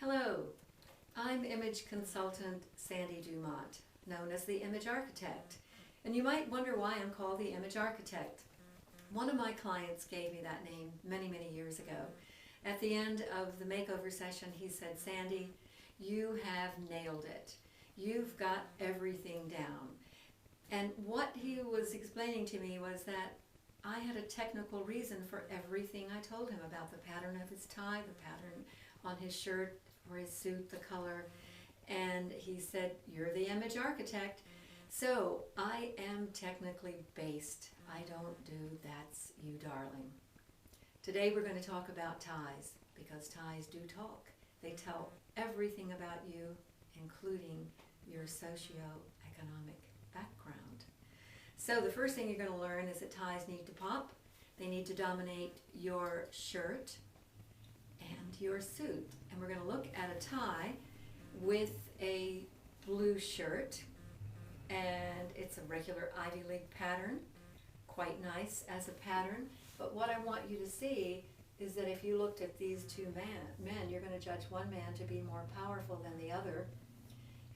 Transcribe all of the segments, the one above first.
Hello, I'm image consultant Sandy Dumont, known as the Image Architect. And you might wonder why I'm called the Image Architect. One of my clients gave me that name many, many years ago. At the end of the makeover session, he said, "Sandy, you have nailed it. You've got everything down." And what he was explaining to me was that I had a technical reason for everything I told him about the pattern of his tie, the pattern on his shirt or his suit, the color. And he said, "You're the image architect." So I am technically based. I don't do "that's you, darling." Today we're going to talk about ties, because ties do talk. They tell everything about you, including your socioeconomic background. So the first thing you're going to learn is that ties need to pop. They need to dominate your shirt and your suit. And we're going to look at a tie with a blue shirt, and it's a regular Ivy League pattern, quite nice as a pattern. But what I want you to see is that if you looked at these two men, you're going to judge one man to be more powerful than the other.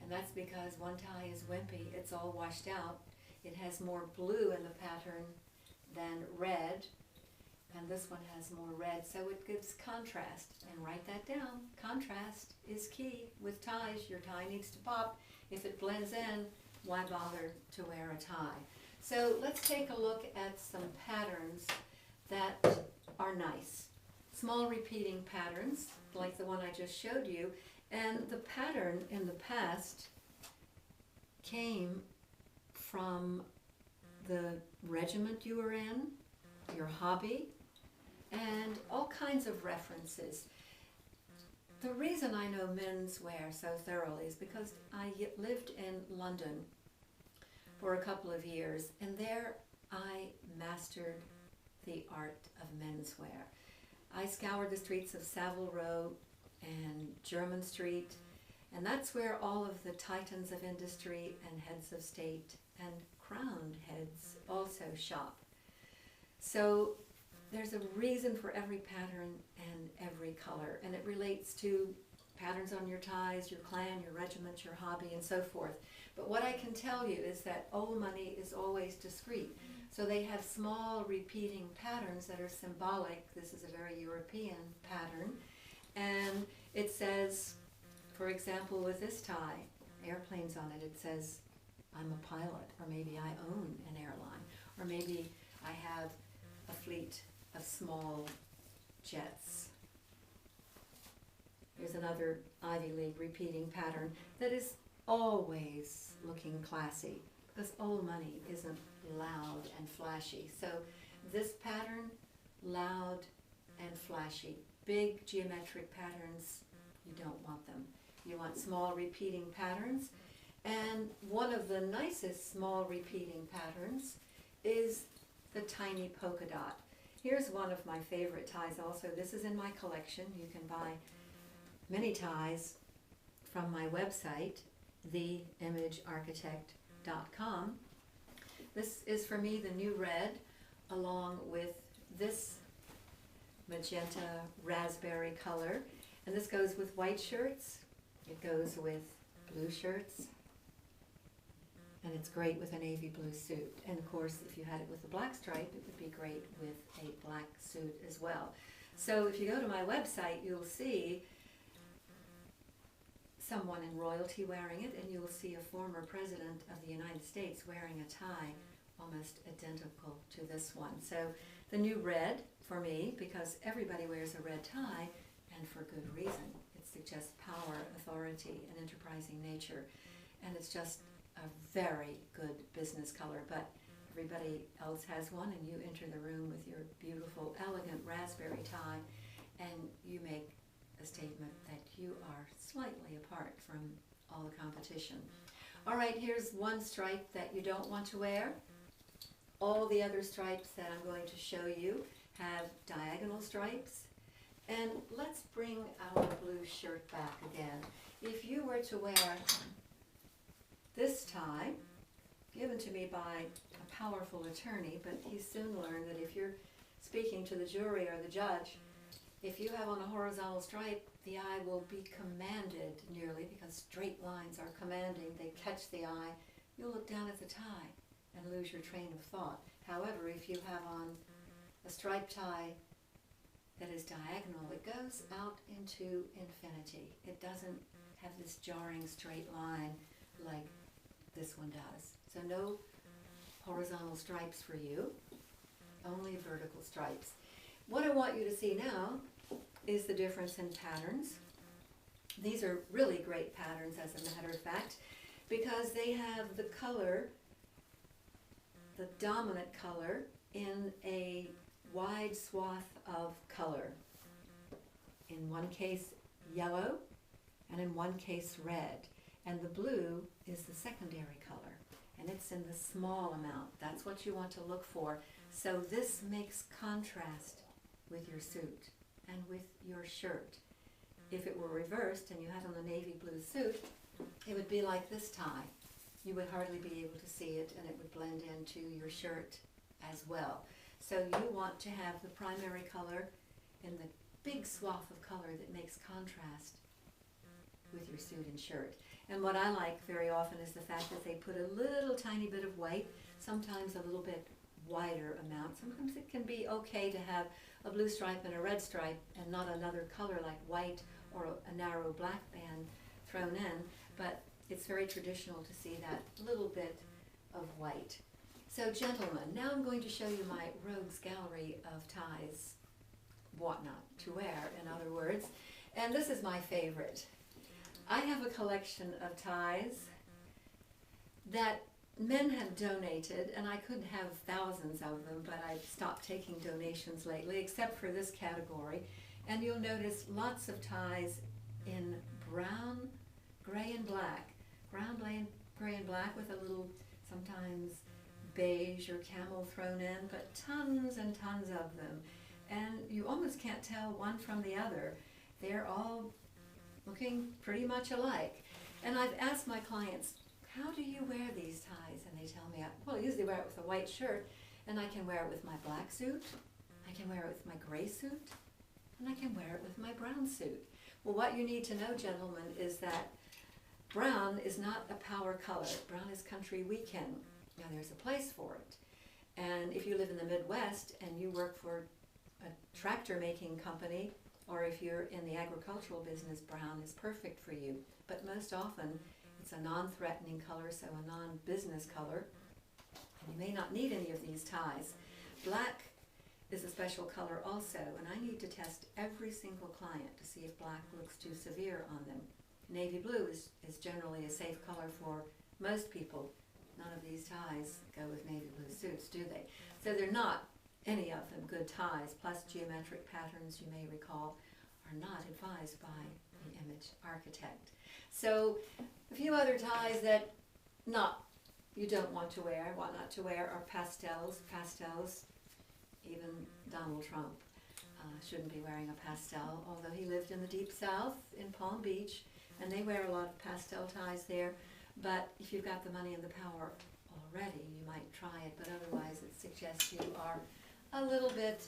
And that's because one tie is wimpy, it's all washed out. It has more blue in the pattern than red, and this one has more red, so it gives contrast. And write that down. Contrast is key with ties. Your tie needs to pop. If it blends in, why bother to wear a tie? So let's take a look at some patterns that are nice. Small repeating patterns, like the one I just showed you. And the pattern in the past came from the regiment you were in, your hobby, and all kinds of references. The reason I know menswear so thoroughly is because I lived in London for a couple of years, and there I mastered the art of menswear. I scoured the streets of Savile Row and Jermyn Street, and that's where all of the titans of industry and heads of state and crowned heads also shop. So there's a reason for every pattern and every color, and it relates to patterns on your ties, your clan, your regiment, your hobby, and so forth. But what I can tell you is that old money is always discreet. So they have small repeating patterns that are symbolic. This is a very European pattern. And it says, for example, with this tie, airplanes on it, it says, "I'm a pilot," or maybe "I own an airline," or maybe "I have a fleet of small jets." Here's another Ivy League repeating pattern that is always looking classy, because old money isn't loud and flashy. So this pattern, loud and flashy. Big geometric patterns, you don't want them. You want small repeating patterns. And one of the nicest small repeating patterns is the tiny polka dot. Here's one of my favorite ties also. This is in my collection. You can buy many ties from my website, theimagearchitect.com. This is for me the new red, along with this magenta raspberry color. And this goes with white shirts. It goes with blue shirts. And it's great with a navy blue suit. And of course, if you had it with a black stripe, it would be great with a black suit as well. So if you go to my website, you'll see someone in royalty wearing it, and you'll see a former president of the United States wearing a tie almost identical to this one. So the new red for me, because everybody wears a red tie, and for good reason. It suggests power, authority, and enterprising nature. And it's just a very good business color, but everybody else has one, and you enter the room with your beautiful, elegant raspberry tie, and you make a statement that you are slightly apart from all the competition. All right, here's one stripe that you don't want to wear. All the other stripes that I'm going to show you have diagonal stripes. And let's bring our blue shirt back again. If you were to wear this tie, given to me by a powerful attorney, but he soon learned that if you're speaking to the jury or the judge, if you have on a horizontal stripe, the eye will be commanded nearly, because straight lines are commanding, they catch the eye. You'll look down at the tie and lose your train of thought. However, if you have on a striped tie that is diagonal, it goes out into infinity. It doesn't have this jarring straight line like this one does. So no horizontal stripes for you, only vertical stripes. What I want you to see now is the difference in patterns. These are really great patterns, as a matter of fact, because they have the color, the dominant color, in a wide swath of color. In one case yellow, and in one case red. And the blue is the secondary color, and it's in the small amount. That's what you want to look for. So this makes contrast with your suit and with your shirt. If it were reversed and you had on a navy blue suit, it would be like this tie. You would hardly be able to see it, and it would blend into your shirt as well. So you want to have the primary color in the big swath of color that makes contrast with your suit and shirt. And what I like very often is the fact that they put a little tiny bit of white, sometimes a little bit wider amount. Sometimes it can be okay to have a blue stripe and a red stripe and not another color like white or a narrow black band thrown in, but it's very traditional to see that little bit of white. So gentlemen, now I'm going to show you my rogues gallery of ties, what not to wear, in other words, and this is my favorite. I have a collection of ties that men have donated, and I could have thousands of them, but I've stopped taking donations lately, except for this category. And you'll notice lots of ties in brown, gray, and black. Brown, gray, and black with a little, sometimes beige or camel thrown in, but tons and tons of them. And you almost can't tell one from the other. They're all looking pretty much alike. And I've asked my clients, how do you wear these ties? And they tell me, well, I usually wear it with a white shirt, and I can wear it with my black suit, I can wear it with my gray suit, and I can wear it with my brown suit. Well, what you need to know, gentlemen, is that brown is not a power color. Brown is country weekend. Now, there's a place for it. And if you live in the Midwest and you work for a tractor making company, or if you're in the agricultural business, brown is perfect for you. But most often, it's a non-threatening color, so a non-business color. And you may not need any of these ties. Black is a special color also, and I need to test every single client to see if black looks too severe on them. Navy blue is generally a safe color for most people. None of these ties go with navy blue suits, do they? So they're not, any of them, good ties. Plus geometric patterns, you may recall, are not advised by the image architect. So a few other ties that you don't want to wear, what not to wear, are pastels. Pastels, even Donald Trump shouldn't be wearing a pastel, although he lived in the deep south in Palm Beach, and they wear a lot of pastel ties there. But if you've got the money and the power already, you might try it, but otherwise it suggests you are a little bit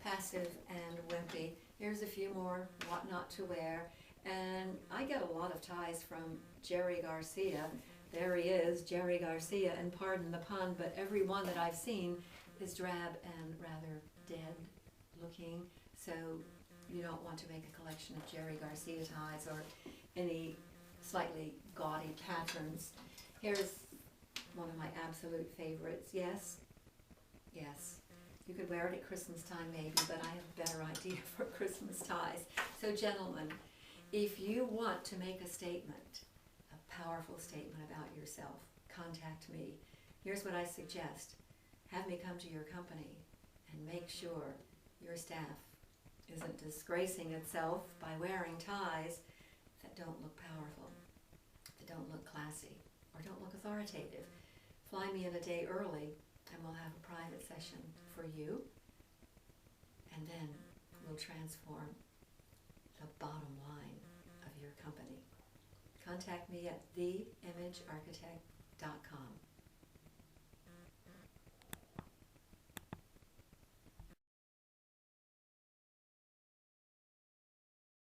passive and wimpy. Here's a few more what not to wear. And I get a lot of ties from Jerry Garcia. There he is, Jerry Garcia, and pardon the pun, but every one that I've seen is drab and rather dead looking. So you don't want to make a collection of Jerry Garcia ties or any slightly gaudy patterns. Here's one of my absolute favorites. Yes, you could wear it at Christmas time maybe, but I have a better idea for Christmas ties. So gentlemen, if you want to make a statement, a powerful statement about yourself, contact me. Here's what I suggest. Have me come to your company and make sure your staff isn't disgracing itself by wearing ties that don't look powerful, that don't look classy, or don't look authoritative. Fly me in a day early and we'll have a private session for you, and then we'll transform the bottom line of your company. Contact me at theimagearchitect.com.